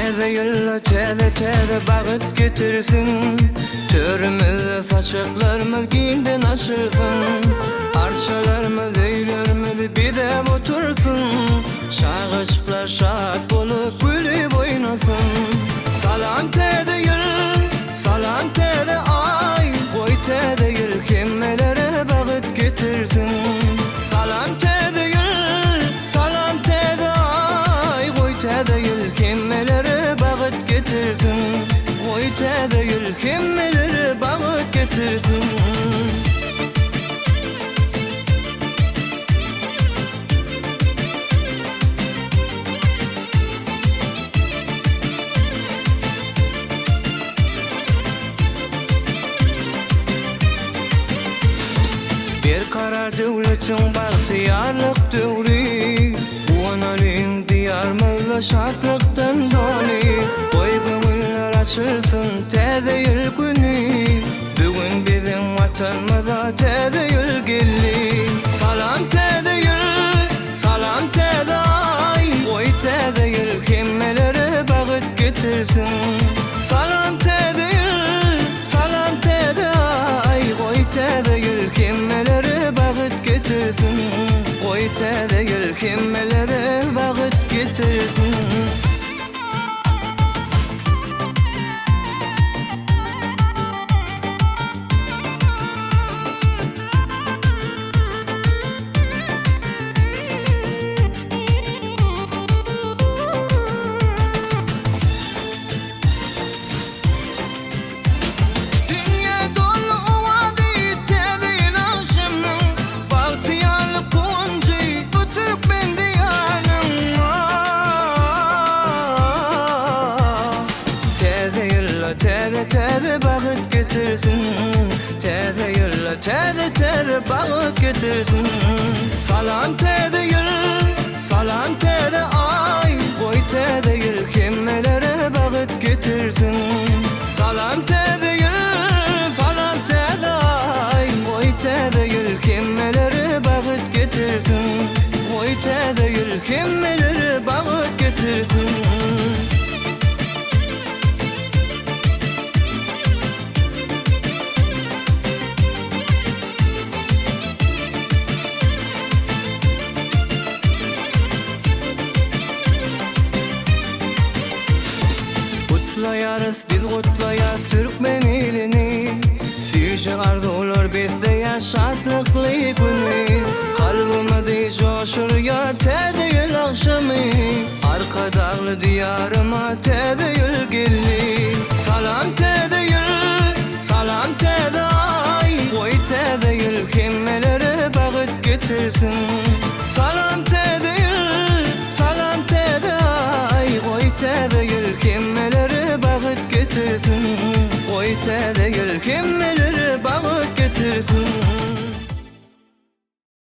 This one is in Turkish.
Teze yılla teze bağıt getirsin. Törümüzde saçıklarımız giyinden aşırsın. Arçalarımız eylerimiz bir de otursun. Şağıçlar şak bolup gülüp oynasın. Salam teze yıl, salam teze ay. Koy teze yıl kimmelere bağıt getirsin. Salam teze yıl, salam teze ay. Koy teze yıl kimmelere bağıt getirsin. Koy teze yıl kimmelere bağıt getirsin. Bir karar devletin bahtiyarlık devri. Bu analin diyarımızla şartlıktan doli. Koy gönüller açılsın teze yıl günü. Bugün bizim vatanımıza teze yıl geldi. Salam teze yıl, salam teze ay. Koy teze yıl kimmelere bağıt getirsin. Salam teze yıl, salam teze ay. Koy teze yıl kimmelere bağıt getirsin. Koy teze yıl kimmelere bağıt getirsin. Teze bağıt getirsin. Teze yılla teze bağıt getirsin. Salam teze yıl, salam teze ay. Koy teze yıl kimmelere bağıt getirsin. Salam teze yıl, salam teze ay. Koy teze yıl kimmelere bağıt getirsin. Koy teze yıl kimmelere bağıt getirsin. Kutlayarız biz kutlayarız Türkmen ilini. Siyişi arzular bizde yaşatlıklı günü. Kalbime coşur ya teze yıl akşamı. Arka dağlı diyarıma teze yıl geldi. Salam teze yıl, salam teze ay. Koy teze yıl kimmelere bağıt getirsin. Salam teze yıl, salam teze ay. Koy teze yıl kimmelere bağıt getirsin. Koy teze yıl kimmelere bağıt getirsin.